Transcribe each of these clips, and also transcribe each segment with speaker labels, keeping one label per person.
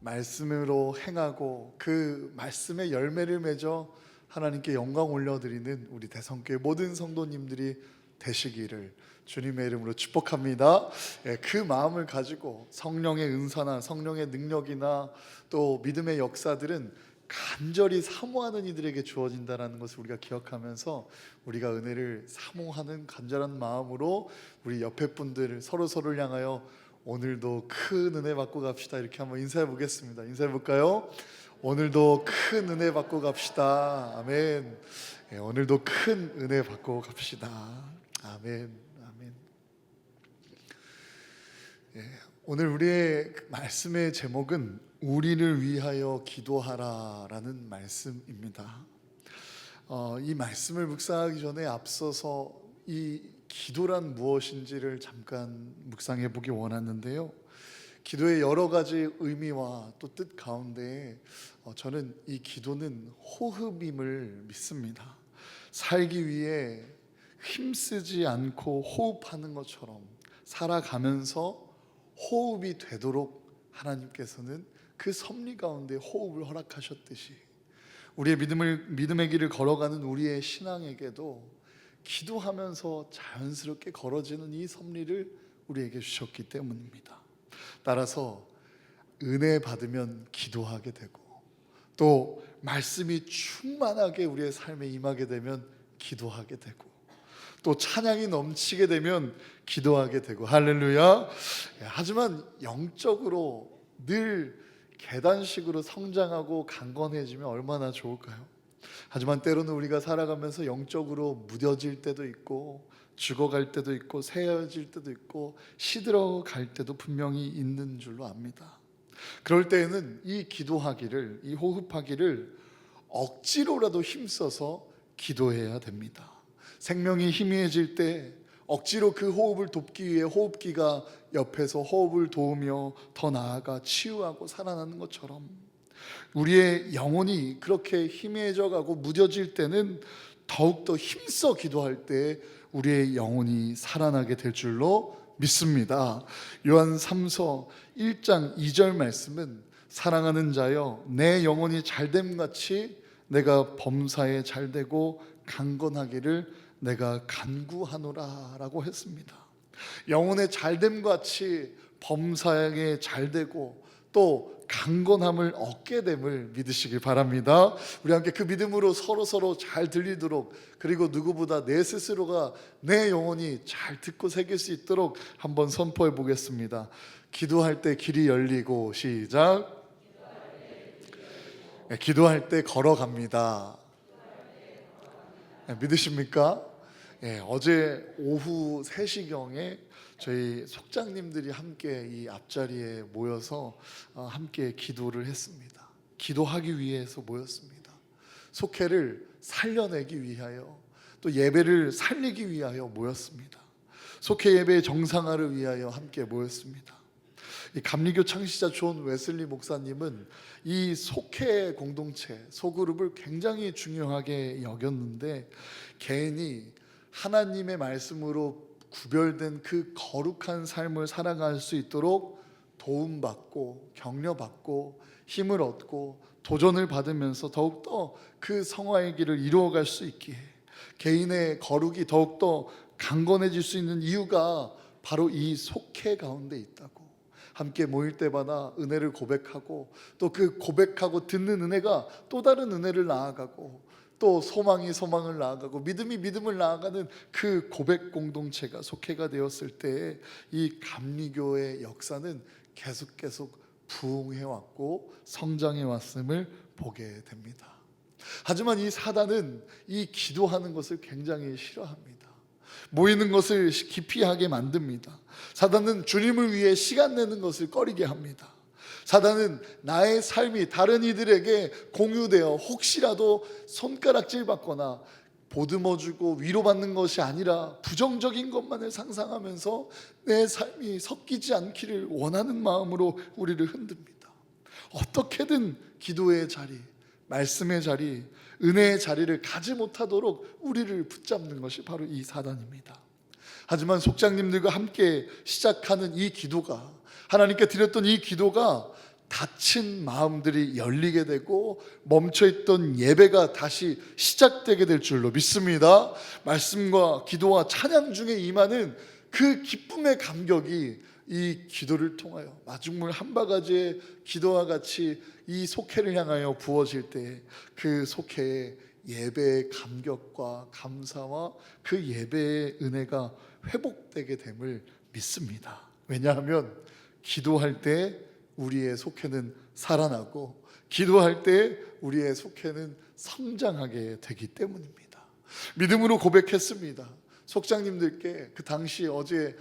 Speaker 1: 말씀으로 행하고 그 말씀의 열매를 맺어 하나님께 영광 올려드리는 우리 대성교회 모든 성도님들이 되시기를 주님의 이름으로 축복합니다. 그 마음을 가지고 성령의 은사나 성령의 능력이나 또 믿음의 역사들은 간절히 사모하는 이들에게 주어진다는 것을 우리가 기억하면서 우리가 은혜를 사모하는 간절한 마음으로 우리 옆에 분들 서로를 향하여 오늘도 큰 은혜 받고 갑시다 이렇게 한번 인사해 보겠습니다. 인사해 볼까요? 오늘도 큰 은혜 받고 갑시다. 아멘. 오늘도 큰 은혜 받고 갑시다. 아멘. 아멘. 오늘 우리의 말씀의 제목은 우리를 위하여 기도하라라는 말씀입니다. 이 말씀을 묵상하기 전에 앞서서 이 기도란 무엇인지를 잠깐 묵상해 보기 원하는데요. 기도의 여러 가지 의미와 또 뜻 가운데 저는 이 기도는 호흡임을 믿습니다. 살기 위해 힘쓰지 않고 호흡하는 것처럼 살아가면서 호흡이 되도록 하나님께서는 그 섭리 가운데 호흡을 허락하셨듯이 우리의 믿음의 길을 걸어가는 우리의 신앙에게도 기도하면서 자연스럽게 걸어지는 이 섭리를 우리에게 주셨기 때문입니다. 따라서 은혜 받으면 기도하게 되고 또 말씀이 충만하게 우리의 삶에 임하게 되면 기도하게 되고 또 찬양이 넘치게 되면 기도하게 되고 할렐루야. 하지만 영적으로 늘 계단식으로 성장하고 강건해지면 얼마나 좋을까요? 하지만 때로는 우리가 살아가면서 영적으로 무뎌질 때도 있고 죽어갈 때도 있고 새어질 때도 있고 시들어갈 때도 분명히 있는 줄로 압니다. 그럴 때에는 이 기도하기를, 이 호흡하기를 억지로라도 힘써서 기도해야 됩니다. 생명이 희미해질 때 억지로 그 호흡을 돕기 위해 호흡기가 옆에서 호흡을 도우며 더 나아가 치유하고 살아나는 것처럼 우리의 영혼이 그렇게 희미해져 가고 무뎌질 때는 더욱더 힘써 기도할 때 우리의 영혼이 살아나게 될 줄로 믿습니다. 요한 3서 1장 2절 말씀은 사랑하는 자여 내 영혼이 잘됨같이 내가 범사에 잘되고 강건하기를 내가 간구하노라 라고 했습니다. 영혼의 잘됨같이 범사에 잘되고 또 강건함을 얻게 됨을 믿으시길 바랍니다. 우리 함께 그 믿음으로 서로 잘 들리도록 그리고 누구보다 내 스스로가 내 영혼이 잘 듣고 새길 수 있도록 한번 선포해 보겠습니다. 기도할 때 길이 열리고 시작. 기도할 때 걸어갑니다. 믿으십니까? 어제 오후 3시경에 저희 속장님들이 함께 이 앞자리에 모여서 함께 기도를 했습니다. 기도하기 위해서 모였습니다. 속회를 살려내기 위하여 또 예배를 살리기 위하여 모였습니다. 속회 예배의 정상화를 위하여 함께 모였습니다. 이 감리교 창시자 존 웨슬리 목사님은 이 속회 공동체, 소그룹을 굉장히 중요하게 여겼는데 개인이 하나님의 말씀으로 구별된 그 거룩한 삶을 살아갈 수 있도록 도움받고 격려받고 힘을 얻고 도전을 받으면서 더욱더 그 성화의 길을 이루어갈 수 있기에 개인의 거룩이 더욱더 강건해질 수 있는 이유가 바로 이 속회 가운데 있다고 함께 모일 때마다 은혜를 고백하고 또 그 고백하고 듣는 은혜가 또 다른 은혜를 나아가고 또 소망이 소망을 나아가고 믿음이 믿음을 나아가는 그 고백 공동체가 속회가 되었을 때 이 감리교의 역사는 계속 부흥해 왔고 성장해 왔음을 보게 됩니다. 하지만 이 사단은 이 기도하는 것을 굉장히 싫어합니다. 모이는 것을 기피하게 만듭니다. 사단은 주님을 위해 시간 내는 것을 꺼리게 합니다. 사단은 나의 삶이 다른 이들에게 공유되어 혹시라도 손가락질 받거나 보듬어주고 위로받는 것이 아니라 부정적인 것만을 상상하면서 내 삶이 섞이지 않기를 원하는 마음으로 우리를 흔듭니다. 어떻게든 기도의 자리, 말씀의 자리, 은혜의 자리를 가지 못하도록 우리를 붙잡는 것이 바로 이 사단입니다. 하지만 속장님들과 함께 시작하는 이 기도가, 하나님께 드렸던 이 기도가 닫힌 마음들이 열리게 되고 멈춰있던 예배가 다시 시작되게 될 줄로 믿습니다. 말씀과 기도와 찬양 중에 임하는 그 기쁨의 감격이 이 기도를 통하여 마중물 한 바가지의 기도와 같이 이 속회를 향하여 부어질 때 그 속회의 예배의 감격과 감사와 그 예배의 은혜가 회복되게 됨을 믿습니다. 왜냐하면 기도할 때 우리의 속회는 살아나고 기도할 때 우리의 속회는 성장하게 되기 때문입니다. 믿음으로 고백했습니다. 속장님들께 그 당시 어제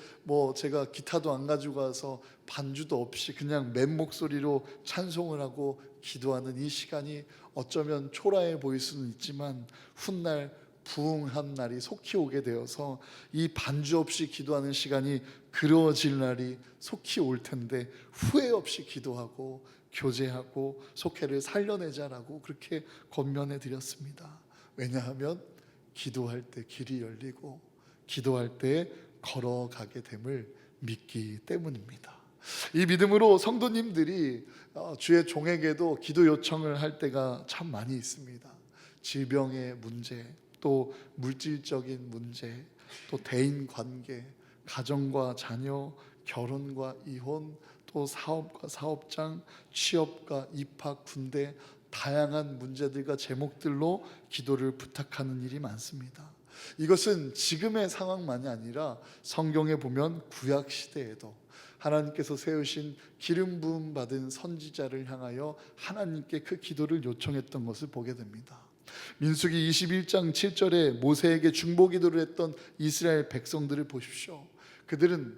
Speaker 1: 제가 기타도 안 가지고 가서 반주도 없이 그냥 맨 목소리로 찬송을 하고 기도하는 이 시간이 어쩌면 초라해 보일 수는 있지만 훗날 부흥한 날이 속히 오게 되어서 이 반주 없이 기도하는 시간이 그리워질 날이 속히 올 텐데 후회 없이 기도하고 교제하고 속회를 살려내자라고 그렇게 권면해 드렸습니다. 왜냐하면 기도할 때 길이 열리고 기도할 때 걸어가게 됨을 믿기 때문입니다. 이 믿음으로 성도님들이 주의 종에게도 기도 요청을 할 때가 참 많이 있습니다. 질병의 문제, 또 물질적인 문제, 또 대인 관계, 가정과 자녀, 결혼과 이혼, 또 사업과 사업장, 취업과 입학, 군대, 다양한 문제들과 제목들로 기도를 부탁하는 일이 많습니다. 이것은 지금의 상황만이 아니라 성경에 보면 구약 시대에도 하나님께서 세우신 기름 부음 받은 선지자를 향하여 하나님께 그 기도를 요청했던 것을 보게 됩니다. 민수기 21장 7절에 모세에게 중보기도를 했던 이스라엘 백성들을 보십시오. 그들은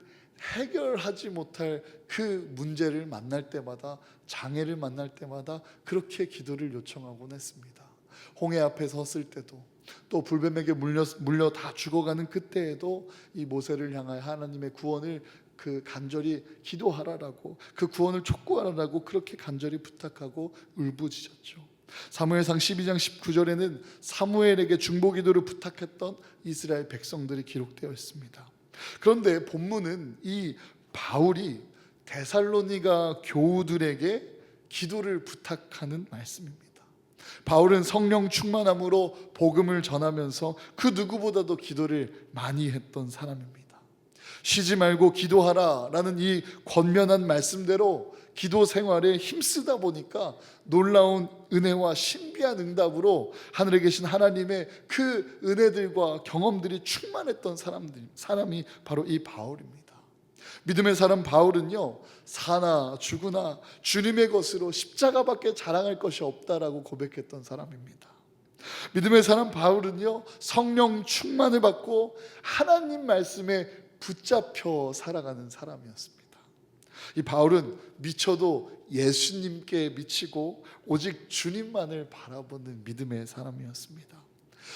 Speaker 1: 해결하지 못할 그 문제를 만날 때마다, 장애를 만날 때마다 그렇게 기도를 요청하곤 했습니다. 홍해 앞에 섰을 때도, 또 불뱀에게 물려 다 죽어가는 그때에도 이 모세를 향하여 하나님의 구원을 간절히 기도하라라고, 그 구원을 촉구하라라고 그렇게 간절히 부탁하고 울부짖었죠. 사무엘상 12장 19절에는 사무엘에게 중보기도를 부탁했던 이스라엘 백성들이 기록되어 있습니다. 그런데 본문은 이 바울이 데살로니가 교우들에게 기도를 부탁하는 말씀입니다. 바울은 성령 충만함으로 복음을 전하면서 그 누구보다도 기도를 많이 했던 사람입니다. 쉬지 말고 기도하라 라는 이 권면한 말씀대로 기도 생활에 힘쓰다 보니까 놀라운 은혜와 신비한 응답으로 하늘에 계신 하나님의 그 은혜들과 경험들이 충만했던 사람이 바로 이 바울입니다. 믿음의 사람 바울은요, 사나 죽으나 주님의 것으로 십자가밖에 자랑할 것이 없다라고 고백했던 사람입니다. 믿음의 사람 바울은요, 성령 충만을 받고 하나님 말씀에 붙잡혀 살아가는 사람이었습니다. 이 바울은 미쳐도 예수님께 미치고 오직 주님만을 바라보는 믿음의 사람이었습니다.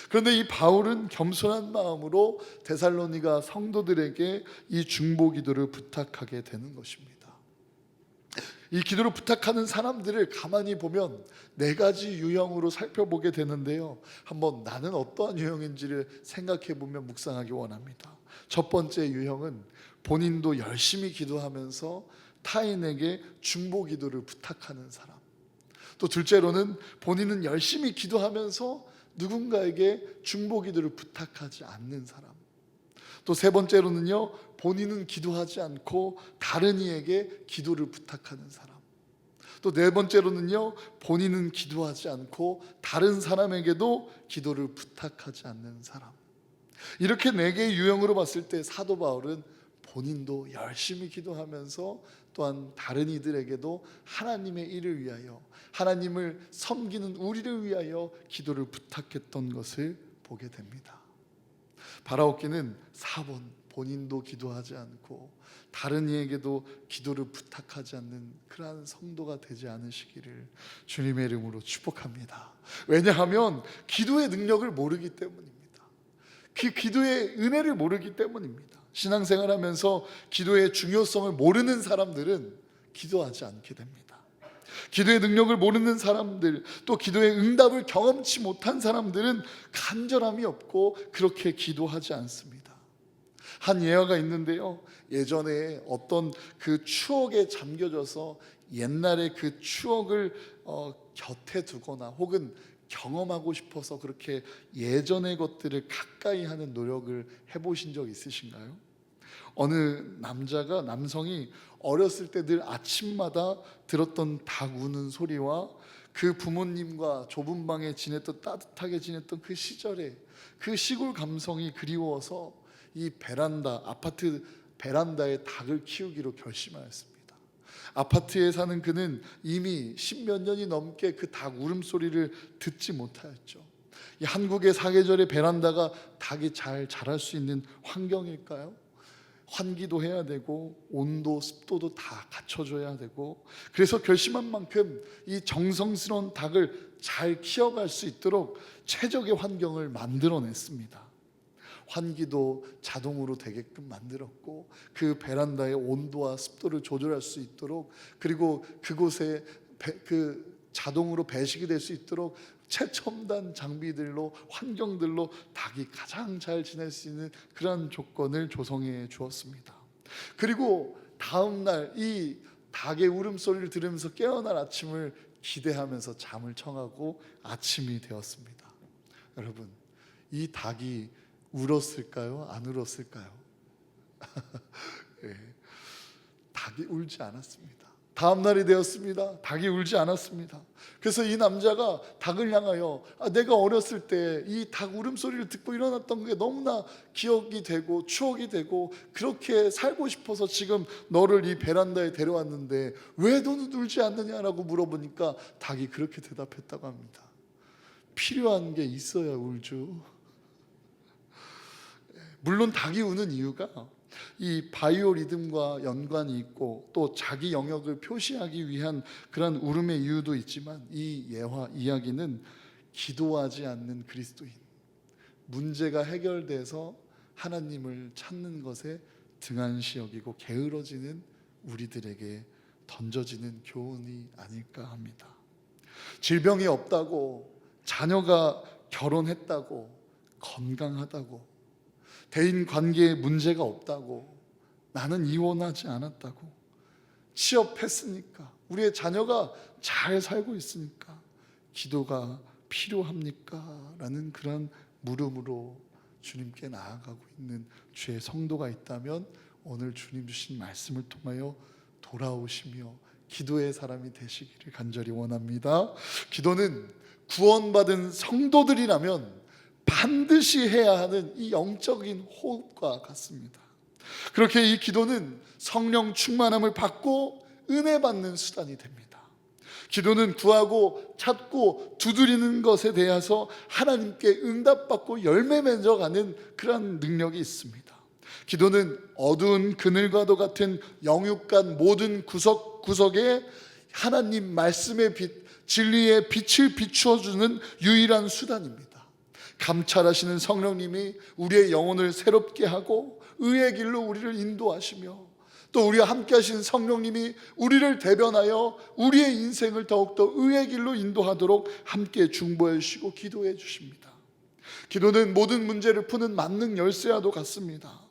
Speaker 1: 그런데 이 바울은 겸손한 마음으로 데살로니가 성도들에게 이 중보기도를 부탁하게 되는 것입니다. 이 기도를 부탁하는 사람들을 가만히 보면 네 가지 유형으로 살펴보게 되는데요, 한번 나는 어떠한 유형인지를 생각해 보면 묵상하기 원합니다. 첫 번째 유형은 본인도 열심히 기도하면서 타인에게 중보기도를 부탁하는 사람. 또 둘째로는 본인은 열심히 기도하면서 누군가에게 중보기도를 부탁하지 않는 사람. 또 세 번째로는요, 본인은 기도하지 않고 다른 이에게 기도를 부탁하는 사람. 또 네 번째로는요, 본인은 기도하지 않고 다른 사람에게도 기도를 부탁하지 않는 사람. 이렇게 네 개의 유형으로 봤을 때 사도 바울은 본인도 열심히 기도하면서 또한 다른 이들에게도 하나님의 일을 위하여, 하나님을 섬기는 우리를 위하여 기도를 부탁했던 것을 보게 됩니다. 바라옵기는 4번, 본인도 기도하지 않고 다른 이에게도 기도를 부탁하지 않는 그러한 성도가 되지 않으시기를 주님의 이름으로 축복합니다. 왜냐하면 기도의 능력을 모르기 때문입니다. 그 기도의 은혜를 모르기 때문입니다. 신앙생활하면서 기도의 중요성을 모르는 사람들은 기도하지 않게 됩니다. 기도의 능력을 모르는 사람들, 또 기도의 응답을 경험치 못한 사람들은 간절함이 없고 그렇게 기도하지 않습니다. 한 예화가 있는데요, 예전에 어떤 그 추억에 잠겨져서 옛날에 그 추억을 곁에 두거나 혹은 경험하고 싶어서 그렇게 예전의 것들을 가까이 하는 노력을 해보신 적 있으신가요? 어느 남성이 어렸을 때 늘 아침마다 들었던 닭 우는 소리와 그 부모님과 좁은 방에 지냈던, 따뜻하게 지냈던 그 시절에 그 시골 감성이 그리워서 이 아파트 베란다에 닭을 키우기로 결심하였습니다. 아파트에 사는 그는 이미 10몇 년이 넘게 그 닭 울음소리를 듣지 못하였죠. 이 한국의 사계절의 베란다가 닭이 잘 자랄 수 있는 환경일까요? 환기도 해야 되고 온도, 습도도 다 갖춰줘야 되고, 그래서 결심한 만큼 이 정성스러운 닭을 잘 키워갈 수 있도록 최적의 환경을 만들어냈습니다. 환기도 자동으로 되게끔 만들었고, 그 베란다의 온도와 습도를 조절할 수 있도록, 그리고 그곳에 자동으로 배식이 될 수 있도록 최첨단 장비들로, 환경들로 닭이 가장 잘 지낼 수 있는 그런 조건을 조성해 주었습니다. 그리고 다음 날 이 닭의 울음소리를 들으면서 깨어날 아침을 기대하면서 잠을 청하고 아침이 되었습니다. 여러분, 이 닭이 울었을까요? 안 울었을까요? 네, 닭이 울지 않았습니다. 다음 날이 되었습니다. 닭이 울지 않았습니다. 그래서 이 남자가 닭을 향하여, 내가 어렸을 때 이 닭 울음소리를 듣고 일어났던 게 너무나 기억이 되고 추억이 되고 그렇게 살고 싶어서 지금 너를 이 베란다에 데려왔는데 왜 너는 울지 않느냐라고 물어보니까 닭이 그렇게 대답했다고 합니다. 필요한 게 있어야 울죠. 물론 닭이 우는 이유가 이 바이오 리듬과 연관이 있고 또 자기 영역을 표시하기 위한 그런 울음의 이유도 있지만, 이 이야기는 기도하지 않는 그리스도인, 문제가 해결돼서 하나님을 찾는 것에 등한시 여기고 게으러지는 우리들에게 던져지는 교훈이 아닐까 합니다. 질병이 없다고, 자녀가 결혼했다고, 건강하다고, 대인 관계에 문제가 없다고, 나는 이혼하지 않았다고, 취업했으니까, 우리의 자녀가 잘 살고 있으니까 기도가 필요합니까? 라는 그런 물음으로 주님께 나아가고 있는 주의 성도가 있다면 오늘 주님 주신 말씀을 통하여 돌아오시며 기도의 사람이 되시기를 간절히 원합니다. 기도는 구원받은 성도들이라면 반드시 해야 하는 이 영적인 호흡과 같습니다. 그렇게 이 기도는 성령 충만함을 받고 은혜 받는 수단이 됩니다. 기도는 구하고 찾고 두드리는 것에 대해서 하나님께 응답받고 열매 맺어가는 그런 능력이 있습니다. 기도는 어두운 그늘과도 같은 영육간 모든 구석구석에 하나님 말씀의 빛, 진리의 빛을 비추어주는 유일한 수단입니다. 감찰하시는 성령님이 우리의 영혼을 새롭게 하고 의의 길로 우리를 인도하시며, 또 우리와 함께 하신 성령님이 우리를 대변하여 우리의 인생을 더욱더 의의 길로 인도하도록 함께 중보해 주시고 기도해 주십니다. 기도는 모든 문제를 푸는 만능 열쇠와도 같습니다.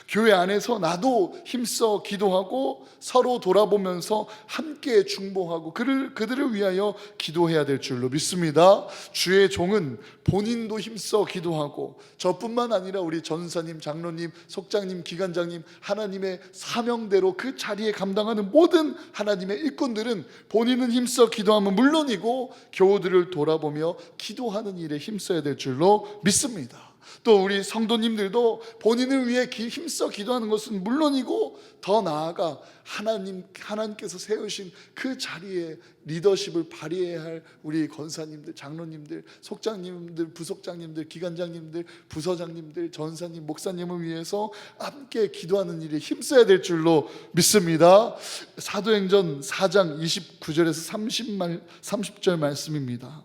Speaker 1: 교회 안에서 나도 힘써 기도하고 서로 돌아보면서 함께 중보하고 그들을 위하여 기도해야 될 줄로 믿습니다. 주의 종은 본인도 힘써 기도하고, 저뿐만 아니라 우리 전사님, 장로님, 속장님, 기관장님, 하나님의 사명대로 그 자리에 감당하는 모든 하나님의 일꾼들은 본인은 힘써 기도하면 물론이고 교우들을 돌아보며 기도하는 일에 힘써야 될 줄로 믿습니다. 또 우리 성도님들도 본인을 위해 힘써 기도하는 것은 물론이고 더 나아가 하나님께서 세우신 그 자리에 리더십을 발휘해야 할 우리 권사님들, 장로님들, 속장님들, 부속장님들, 기관장님들, 부서장님들, 전사님, 목사님을 위해서 함께 기도하는 일에 힘써야 될 줄로 믿습니다. 사도행전 4장 29절에서 30절 말씀입니다.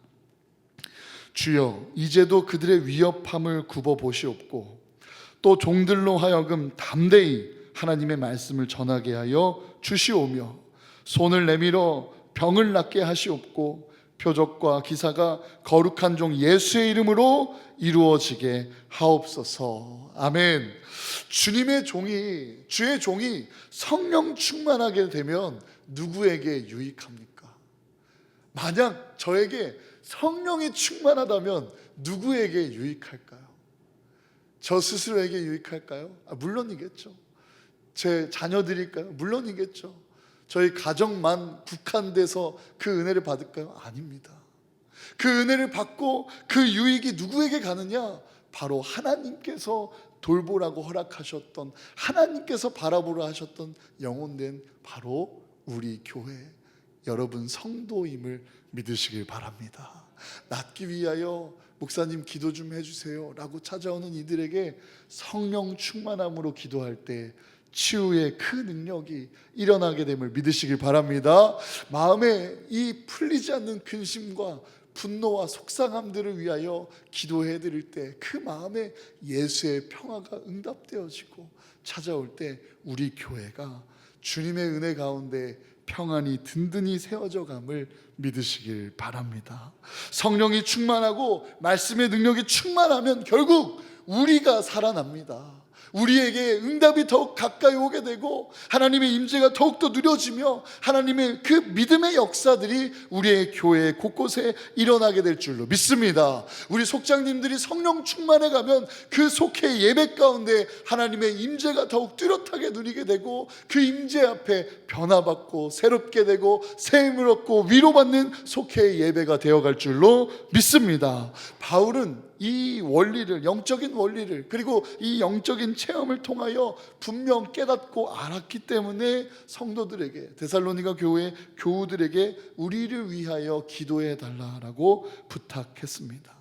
Speaker 1: 주여, 이제도 그들의 위협함을 굽어 보시옵고 또 종들로 하여금 담대히 하나님의 말씀을 전하게 하여 주시오며 손을 내밀어 병을 낫게 하시옵고 표적과 기사가 거룩한 종 예수의 이름으로 이루어지게 하옵소서. 아멘. 주님의 종이, 주의 종이 성령 충만하게 되면 누구에게 유익합니까? 만약 저에게 성령이 충만하다면 누구에게 유익할까요? 저 스스로에게 유익할까요? 물론이겠죠. 제 자녀들일까요? 물론이겠죠. 저희 가정만 국한돼서 그 은혜를 받을까요? 아닙니다. 그 은혜를 받고 그 유익이 누구에게 가느냐? 바로 하나님께서 돌보라고 허락하셨던, 하나님께서 바라보라 하셨던 영혼된 바로 우리 교회 여러분 성도임을 믿으시길 바랍니다. 낫기 위하여 목사님 기도 좀 해주세요 라고 찾아오는 이들에게 성령 충만함으로 기도할 때 치유의 그 능력이 일어나게 됨을 믿으시길 바랍니다. 마음에 이 풀리지 않는 근심과 분노와 속상함들을 위하여 기도해 드릴 때 그 마음에 예수의 평화가 응답되어지고 찾아올 때 우리 교회가 주님의 은혜 가운데 평안이 든든히 세워져 감을 믿으시길 바랍니다. 성령이 충만하고 말씀의 능력이 충만하면 결국 우리가 살아납니다. 우리에게 응답이 더욱 가까이 오게 되고 하나님의 임재가 더욱더 누려지며 하나님의 그 믿음의 역사들이 우리의 교회 곳곳에 일어나게 될 줄로 믿습니다. 우리 속장님들이 성령 충만해 가면 그 속회 예배 가운데 하나님의 임재가 더욱 뚜렷하게 누리게 되고 그 임재 앞에 변화받고 새롭게 되고 새 힘을 얻고 위로받는 속회의 예배가 되어갈 줄로 믿습니다. 바울은 이 원리를, 영적인 원리를, 그리고 이 영적인 체험을 통하여 분명 깨닫고 알았기 때문에 성도들에게, 데살로니가 교회 교우들에게 우리를 위하여 기도해 달라라고 부탁했습니다.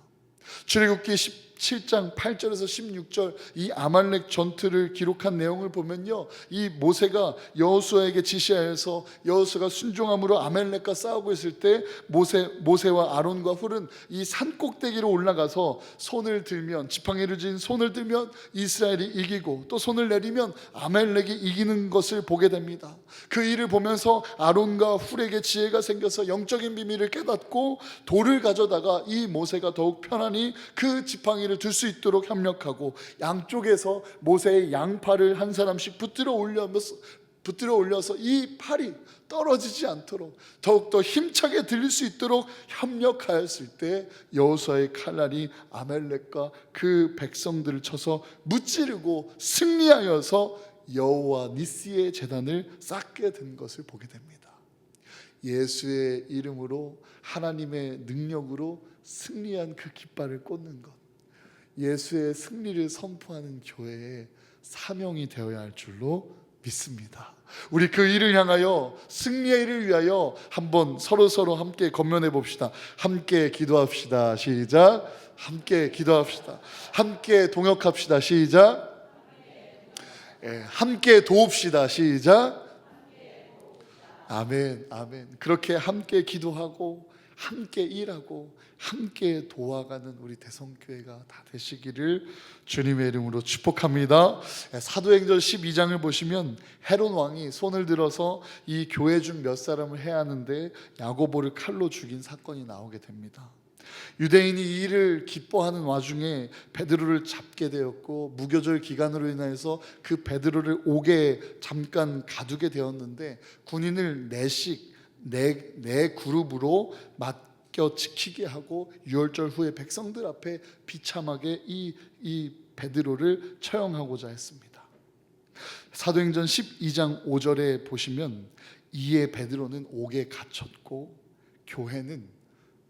Speaker 1: 출애굽기 17장 8절에서 16절 이 아말렉 전투를 기록한 내용을 보면요, 이 모세가 여호수아에게 지시하여서 여호수아가 순종함으로 아말렉과 싸우고 있을 때 모세와 아론과 훌은 이 산 꼭대기로 올라가서 손을 들면, 지팡이를 쥔 손을 들면 이스라엘이 이기고 또 손을 내리면 아말렉이 이기는 것을 보게 됩니다. 그 일을 보면서 아론과 훌에게 지혜가 생겨서 영적인 비밀을 깨닫고 돌을 가져다가 이 모세가 더욱 편안히 그 지팡이를 들 수 있도록 협력하고 양쪽에서 모세의 양팔을 한 사람씩 붙들어 올려서 이 팔이 떨어지지 않도록 더욱더 힘차게 들릴 수 있도록 협력하였을 때 여호수아의 칼날이 아말렉과 그 백성들을 쳐서 무찌르고 승리하여서 여호와 니시의 제단을 쌓게 된 것을 보게 됩니다. 예수의 이름으로 하나님의 능력으로 승리한 그 깃발을 꽂는 것, 예수의 승리를 선포하는 교회의 사명이 되어야 할 줄로 믿습니다. 우리 그 일을 향하여, 승리의 일을 위하여 한번 서로 함께 건면해 봅시다. 함께 기도합시다. 시작. 함께 기도합시다. 함께 동역합시다. 시작. 함께 도웁시다. 시작. 아멘, 아멘. 그렇게 함께 기도하고 함께 일하고 함께 도와가는 우리 대성교회가 다 되시기를 주님의 이름으로 축복합니다. 사도행전 12장을 보시면 헤롯 왕이 손을 들어서 이 교회 중 몇 사람을 해야 하는데 야고보를 칼로 죽인 사건이 나오게 됩니다. 유대인이 이 일을 기뻐하는 와중에 베드로를 잡게 되었고 무교절 기간으로 인해서 그 베드로를 옥에 잠깐 가두게 되었는데 군인을 네 그룹으로 맡겨 지키게 하고 유월절 후에 백성들 앞에 비참하게 이 베드로를 처형하고자 했습니다. 사도행전 12장 5절에 보시면 이에 베드로는 옥에 갇혔고 교회는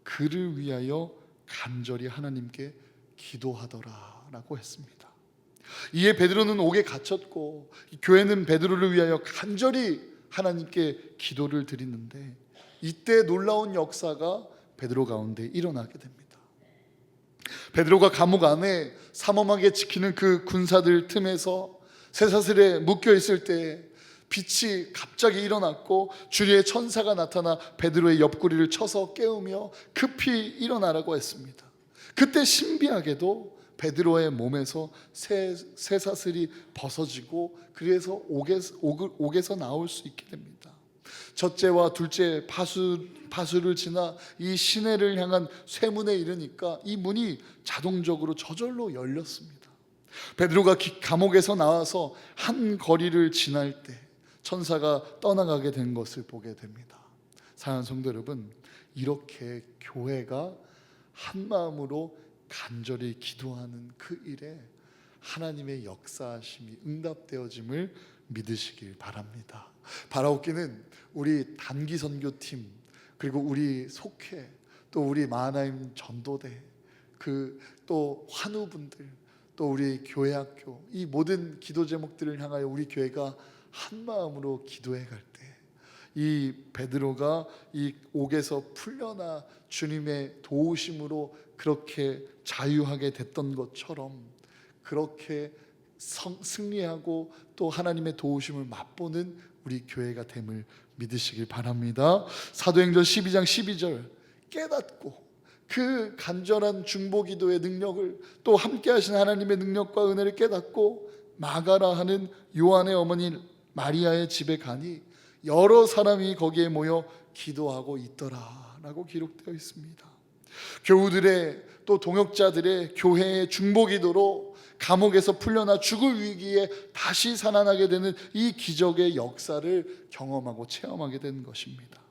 Speaker 1: 그를 위하여 간절히 하나님께 기도하더라라고 했습니다. 이에 베드로는 옥에 갇혔고 교회는 베드로를 위하여 간절히 하나님께 기도를 드리는데 이때 놀라운 역사가 베드로 가운데 일어나게 됩니다. 베드로가 감옥 안에 삼엄하게 지키는 그 군사들 틈에서 쇠사슬에 묶여 있을 때 빛이 갑자기 일어났고 주의 천사가 나타나 베드로의 옆구리를 쳐서 깨우며 급히 일어나라고 했습니다. 그때 신비하게도 베드로의 몸에서 쇠사슬이 벗어지고 그래서 옥에서 나올 수 있게 됩니다. 첫째와 둘째 파수를 지나 이 시내를 향한 쇠문에 이르니까 이 문이 자동적으로 저절로 열렸습니다. 베드로가 감옥에서 나와서 한 거리를 지날 때 천사가 떠나가게 된 것을 보게 됩니다. 사랑하는 성도 여러분, 이렇게 교회가 한 마음으로 간절히 기도하는 그 일에 하나님의 역사하심이 응답되어짐을 믿으시길 바랍니다. 바라옵기는 우리 단기 선교팀, 그리고 우리 속회, 또 우리 마하나임 전도대, 또 환우분들, 또 우리 교회학교, 이 모든 기도 제목들을 향하여 우리 교회가 한 마음으로 기도해 갈 때 이 베드로가 이 옥에서 풀려나 주님의 도우심으로 그렇게 자유하게 됐던 것처럼 그렇게 승리하고 또 하나님의 도우심을 맛보는 우리 교회가 됨을 믿으시길 바랍니다. 사도행전 12장 12절, 깨닫고 그 간절한 중보기도의 능력을, 또 함께 하신 하나님의 능력과 은혜를 깨닫고 마가라 하는 요한의 어머니 마리아의 집에 가니 여러 사람이 거기에 모여 기도하고 있더라 라고 기록되어 있습니다. 교우들의 또 동역자들의 교회의 중보기도로 감옥에서 풀려나 죽을 위기에 다시 살아나게 되는 이 기적의 역사를 경험하고 체험하게 된 것입니다.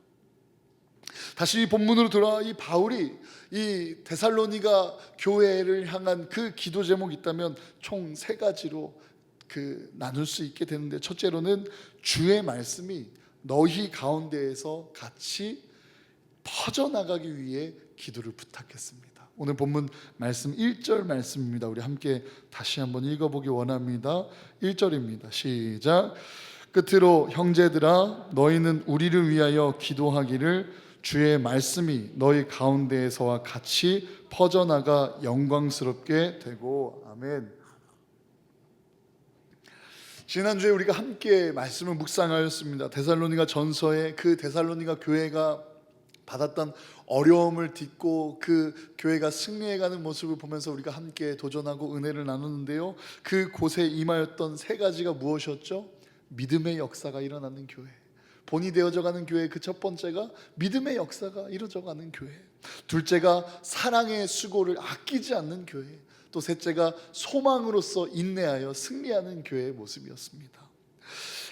Speaker 1: 다시 이 본문으로 돌아와 이 바울이 이 데살로니가 교회를 향한 그 기도 제목이 있다면 총 3가지로 나눌 수 있게 되는데, 첫째로는 주의 말씀이 너희 가운데에서 같이 퍼져나가기 위해 기도를 부탁했습니다. 오늘 본문 말씀 1절 말씀입니다. 우리 함께 다시 한번 읽어보기 원합니다. 1절입니다. 시작. 끝으로 형제들아, 너희는 우리를 위하여 기도하기를 주의 말씀이 너희 가운데에서와 같이 퍼져나가 영광스럽게 되고. 아멘. 지난주에 우리가 함께 말씀을 묵상하였습니다. 데살로니가 전서에 그 데살로니가 교회가 받았던 어려움을 딛고 그 교회가 승리해가는 모습을 보면서 우리가 함께 도전하고 은혜를 나누는데요, 그 곳에 임하였던 3가지가 무엇이었죠? 믿음의 역사가 일어나는 교회, 본이 되어져가는 교회. 그 첫 번째가 믿음의 역사가 이루어져가는 교회, 둘째가 사랑의 수고를 아끼지 않는 교회, 또 셋째가 소망으로서 인내하여 승리하는 교회의 모습이었습니다.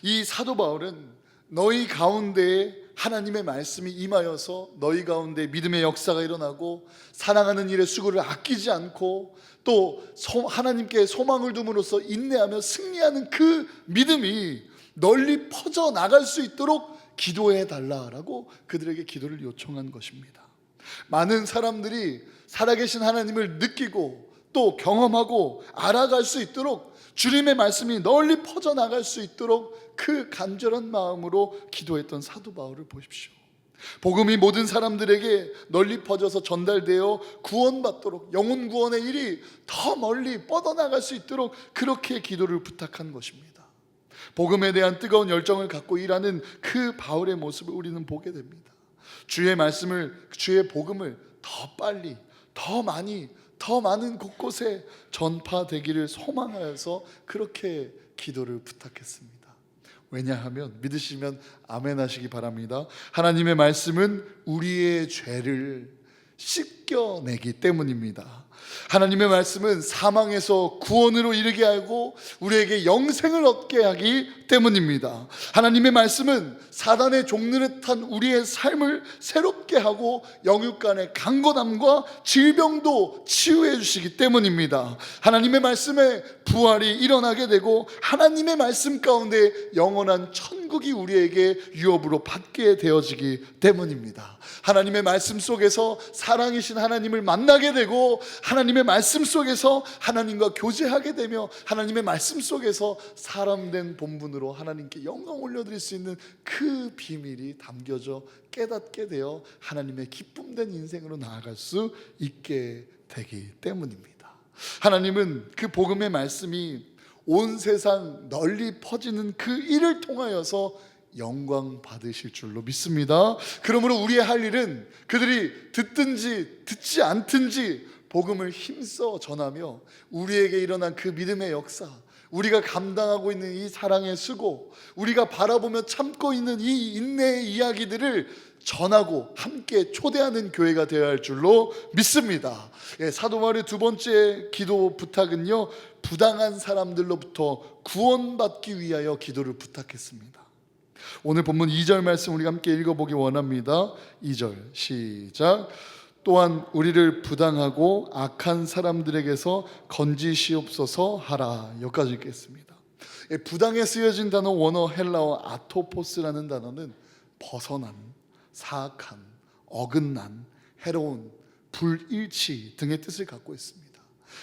Speaker 1: 이 사도 바울은 너희 가운데에 하나님의 말씀이 임하여서 너희 가운데 믿음의 역사가 일어나고 사랑하는 일에 수고를 아끼지 않고 또 하나님께 소망을 둠으로써 인내하며 승리하는 그 믿음이 널리 퍼져나갈 수 있도록 기도해 달라라고 그들에게 기도를 요청한 것입니다. 많은 사람들이 살아계신 하나님을 느끼고 또 경험하고 알아갈 수 있도록 주님의 말씀이 널리 퍼져나갈 수 있도록 그 간절한 마음으로 기도했던 사도 바울을 보십시오. 복음이 모든 사람들에게 널리 퍼져서 전달되어 구원받도록, 영혼 구원의 일이 더 멀리 뻗어나갈 수 있도록 그렇게 기도를 부탁한 것입니다. 복음에 대한 뜨거운 열정을 갖고 일하는 그 바울의 모습을 우리는 보게 됩니다. 주의 말씀을, 주의 복음을 더 빨리, 더 많이, 더 많은 곳곳에 전파되기를 소망하여서 그렇게 기도를 부탁했습니다. 왜냐하면, 믿으시면 아멘 하시기 바랍니다. 하나님의 말씀은 우리의 죄를 씻겨내기 때문입니다. 하나님의 말씀은 사망에서 구원으로 이르게 하고 우리에게 영생을 얻게 하기 때문입니다. 하나님의 말씀은 사단의 종노릇한 우리의 삶을 새롭게 하고 영육간의 강건함과 질병도 치유해 주시기 때문입니다. 하나님의 말씀에 부활이 일어나게 되고 하나님의 말씀 가운데 영원한 천국이 우리에게 유업으로 받게 되어지기 때문입니다. 하나님의 말씀 속에서 사랑이신 하나님을 만나게 되고 하나님의 말씀 속에서 하나님과 교제하게 되며 하나님의 말씀 속에서 사람된 본분으로 하나님께 영광 올려드릴 수 있는 그 비밀이 담겨져 깨닫게 되어 하나님의 기쁨된 인생으로 나아갈 수 있게 되기 때문입니다. 하나님은 그 복음의 말씀이 온 세상 널리 퍼지는 그 일을 통하여서 영광 받으실 줄로 믿습니다. 그러므로 우리의 할 일은 그들이 듣든지 듣지 않든지 복음을 힘써 전하며 우리에게 일어난 그 믿음의 역사, 우리가 감당하고 있는 이 사랑의 수고, 우리가 바라보며 참고 있는 이 인내의 이야기들을 전하고 함께 초대하는 교회가 되어야 할 줄로 믿습니다. 사도 바울의 두 번째 기도 부탁은요, 부당한 사람들로부터 구원받기 위하여 기도를 부탁했습니다. 오늘 본문 2절 말씀 우리가 함께 읽어보기 원합니다. 2절 시작. 또한 우리를 부당하고 악한 사람들에게서 건지시옵소서 하라. 여기까지 읽겠습니다. 부당에 쓰여진 단어 원어 헬라어 아토포스라는 단어는 벗어난, 사악한, 어긋난, 해로운, 불일치 등의 뜻을 갖고 있습니다.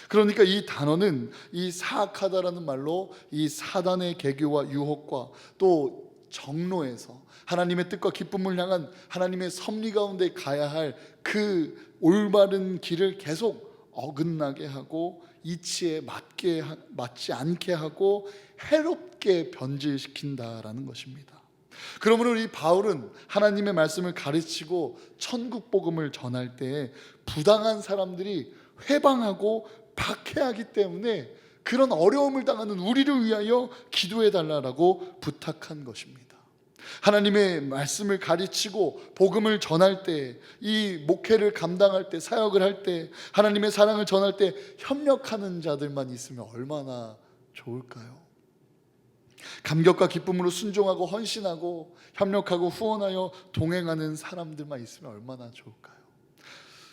Speaker 1: 그러니까 이 단어는 이 사악하다라는 말로 이 사단의 계교와 유혹과 또 정로에서 하나님의 뜻과 기쁨을 향한 하나님의 섭리 가운데 가야 할 그 올바른 길을 계속 어긋나게 하고 이치에 맞지 않게 하고 해롭게 변질시킨다라는 것입니다. 그러므로 이 바울은 하나님의 말씀을 가르치고 천국 복음을 전할 때 부당한 사람들이 회방하고 박해하기 때문에 그런 어려움을 당하는 우리를 위하여 기도해 달라고 부탁한 것입니다. 하나님의 말씀을 가르치고 복음을 전할 때, 이 목회를 감당할 때, 사역을 할 때, 하나님의 사랑을 전할 때 협력하는 자들만 있으면 얼마나 좋을까요? 감격과 기쁨으로 순종하고 헌신하고 협력하고 후원하여 동행하는 사람들만 있으면 얼마나 좋을까요?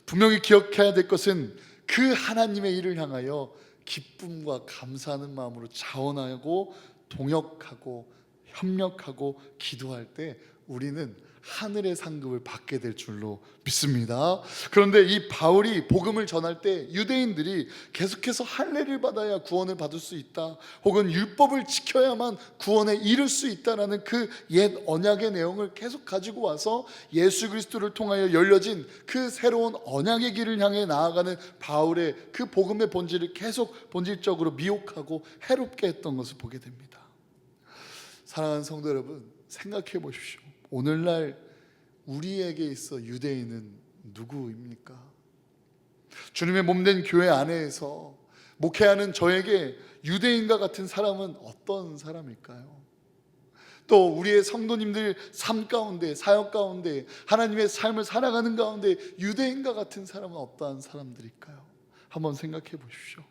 Speaker 1: 분명히 기억해야 될 것은 그 하나님의 일을 향하여 기쁨과 감사하는 마음으로 자원하고 동역하고 협력하고 기도할 때 우리는 하늘의 상급을 받게 될 줄로 믿습니다. 그런데 이 바울이 복음을 전할 때 유대인들이 계속해서 할례를 받아야 구원을 받을 수 있다, 혹은 율법을 지켜야만 구원에 이를 수 있다라는 그 옛 언약의 내용을 계속 가지고 와서 예수 그리스도를 통하여 열려진 그 새로운 언약의 길을 향해 나아가는 바울의 그 복음의 본질을 계속 본질적으로 미혹하고 해롭게 했던 것을 보게 됩니다. 사랑하는 성도 여러분, 생각해 보십시오. 오늘날 우리에게 있어 유대인은 누구입니까? 주님의 몸된 교회 안에서 목회하는 저에게 유대인과 같은 사람은 어떤 사람일까요? 또 우리의 성도님들 삶 가운데, 사역 가운데, 하나님의 삶을 살아가는 가운데 유대인과 같은 사람은 어떠한 사람들일까요? 한번 생각해 보십시오.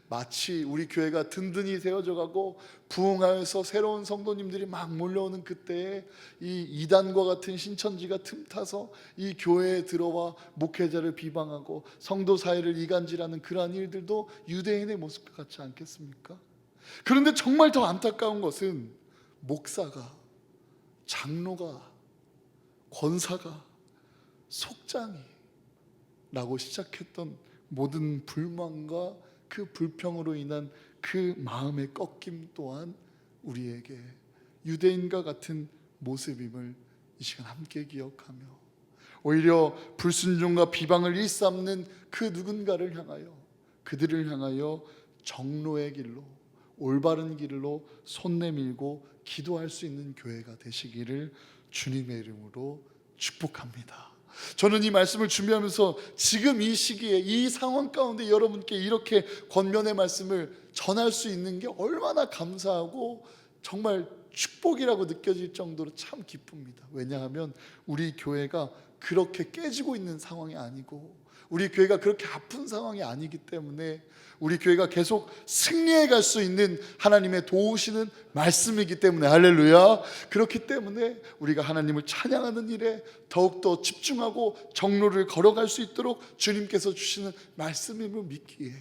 Speaker 1: 마치 우리 교회가 든든히 세워져 가고 부흥하여서 새로운 성도님들이 막 몰려오는 그때에 이 이단과 같은 신천지가 틈타서 이 교회에 들어와 목회자를 비방하고 성도 사이를 이간질하는 그러한 일들도 유대인의 모습과 같지 않겠습니까? 그런데 정말 더 안타까운 것은 목사가, 장로가, 권사가, 속장이 라고 시작했던 모든 불만과 그 불평으로 인한 그 마음의 꺾임 또한 우리에게 유대인과 같은 모습임을 이 시간 함께 기억하며, 오히려 불순종과 비방을 일삼는 그 누군가를 향하여, 그들을 향하여 정로의 길로, 올바른 길로 손 내밀고 기도할 수 있는 교회가 되시기를 주님의 이름으로 축복합니다. 저는 이 말씀을 준비하면서 지금 이 시기에 이 상황 가운데 여러분께 이렇게 권면의 말씀을 전할 수 있는 게 얼마나 감사하고 정말 축복이라고 느껴질 정도로 참 기쁩니다. 왜냐하면 우리 교회가 그렇게 깨지고 있는 상황이 아니고 우리 교회가 그렇게 아픈 상황이 아니기 때문에 우리 교회가 계속 승리해 갈 수 있는 하나님의 도우시는 말씀이기 때문에, 할렐루야. 그렇기 때문에 우리가 하나님을 찬양하는 일에 더욱더 집중하고 정로를 걸어갈 수 있도록 주님께서 주시는 말씀임을 믿기에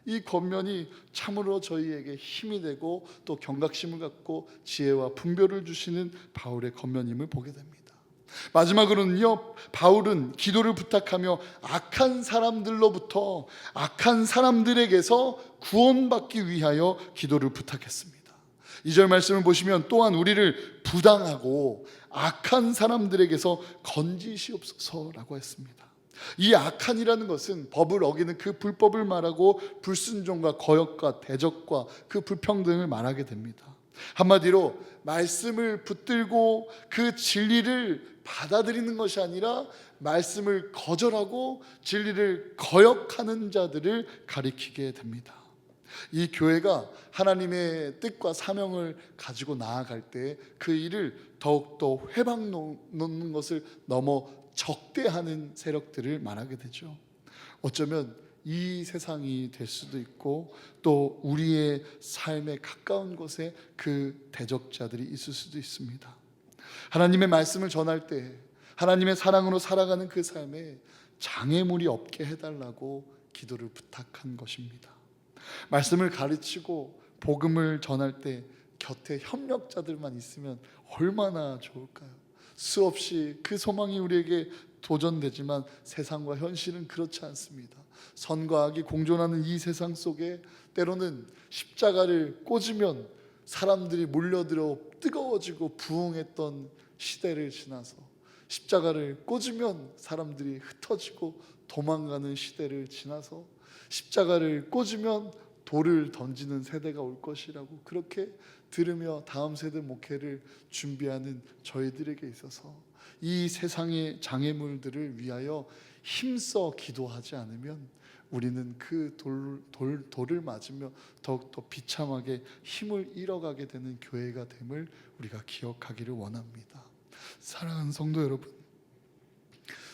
Speaker 1: 이 권면이 참으로 저희에게 힘이 되고 또 경각심을 갖고 지혜와 분별을 주시는 바울의 권면임을 보게 됩니다. 마지막으로는요, 바울은 기도를 부탁하며 악한 사람들로부터, 악한 사람들에게서 구원받기 위하여 기도를 부탁했습니다. 2절 말씀을 보시면 또한 우리를 부당하고 악한 사람들에게서 건지시옵소서라고 했습니다. 이 악한이라는 것은 법을 어기는 그 불법을 말하고 불순종과 거역과 대적과 그 불평등을 말하게 됩니다. 한마디로 말씀을 붙들고 그 진리를 받아들이는 것이 아니라 말씀을 거절하고 진리를 거역하는 자들을 가리키게 됩니다. 이 교회가 하나님의 뜻과 사명을 가지고 나아갈 때 그 일을 더욱더 회방 놓는 것을 넘어 적대하는 세력들을 말하게 되죠. 어쩌면 이 세상이 될 수도 있고 또 우리의 삶에 가까운 곳에 그 대적자들이 있을 수도 있습니다. 하나님의 말씀을 전할 때 하나님의 사랑으로 살아가는 그 삶에 장애물이 없게 해달라고 기도를 부탁한 것입니다. 말씀을 가르치고 복음을 전할 때 곁에 협력자들만 있으면 얼마나 좋을까요? 수없이 그 소망이 우리에게 도전되지만 세상과 현실은 그렇지 않습니다. 선과 악이 공존하는 이 세상 속에 때로는 십자가를 꽂으면 사람들이 몰려들어 뜨거워지고 부흥했던 시대를 지나서 십자가를 꽂으면 사람들이 흩어지고 도망가는 시대를 지나서 십자가를 꽂으면 돌을 던지는 세대가 올 것이라고 그렇게 들으며 다음 세대 목회를 준비하는 저희들에게 있어서 이 세상의 장애물들을 위하여 힘써 기도하지 않으면 우리는 그 돌을 맞으며 더욱더 비참하게 힘을 잃어가게 되는 교회가 됨을 우리가 기억하기를 원합니다. 사랑하는 성도 여러분,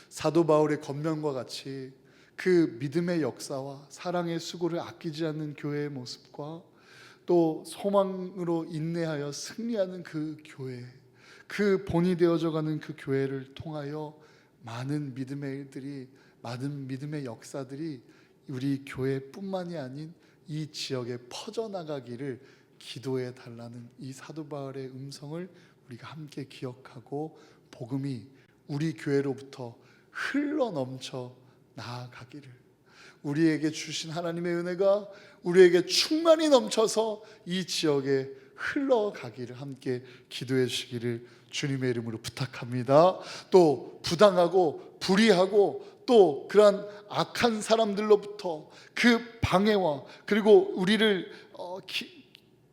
Speaker 1: 사도 바울의 권면과 같이 그 믿음의 역사와 사랑의 수고를 아끼지 않는 교회의 모습과 또 소망으로 인내하여 승리하는 그 교회, 그 본이 되어져가는 그 교회를 통하여 많은 믿음의 일들이, 많은 믿음의 역사들이 우리 교회뿐만이 아닌 이 지역에 퍼져나가기를 기도해 달라는 이 사도 바울의 음성을 우리가 함께 기억하고 복음이 우리 교회로부터 흘러넘쳐 나아가기를, 우리에게 주신 하나님의 은혜가 우리에게 충만히 넘쳐서 이 지역에 흘러가기를 함께 기도해 주시기를 주님의 이름으로 부탁합니다. 또 부당하고 불의하고 또 그러한 악한 사람들로부터 그 방해와 그리고 우리를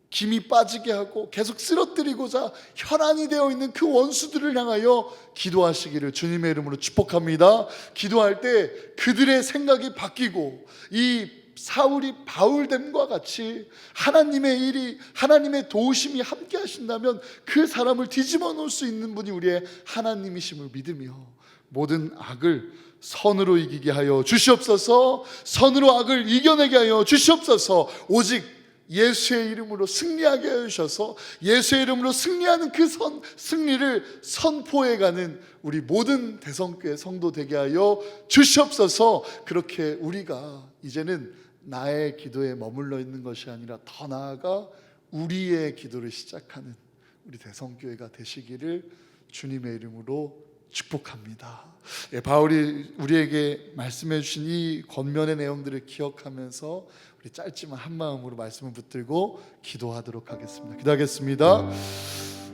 Speaker 1: 김이 빠지게 하고 계속 쓰러뜨리고자 혈안이 되어 있는 그 원수들을 향하여 기도하시기를 주님의 이름으로 축복합니다. 기도할 때 그들의 생각이 바뀌고 이 사울이 바울됨과 같이 하나님의 일이, 하나님의 도우심이 함께 하신다면 그 사람을 뒤집어 놓을 수 있는 분이 우리의 하나님이심을 믿으며 모든 악을 선으로 이기게 하여 주시옵소서. 선으로 악을 이겨내게 하여 주시옵소서. 오직 예수의 이름으로 승리하게 해주셔서 예수의 이름으로 승리하는 그 승리를 선포해가는 우리 모든 대성교회 성도 되게 하여 주시옵소서. 그렇게 우리가 이제는 나의 기도에 머물러 있는 것이 아니라 더 나아가 우리의 기도를 시작하는 우리 대성교회가 되시기를 주님의 이름으로 축복합니다. 바울이 우리에게 말씀해 주신 이 권면의 내용들을 기억하면서 우리 짧지만 한 마음으로 말씀을 붙들고 기도하도록 하겠습니다. 기도하겠습니다.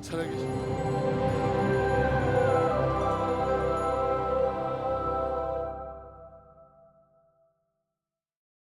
Speaker 1: 사랑해 주시는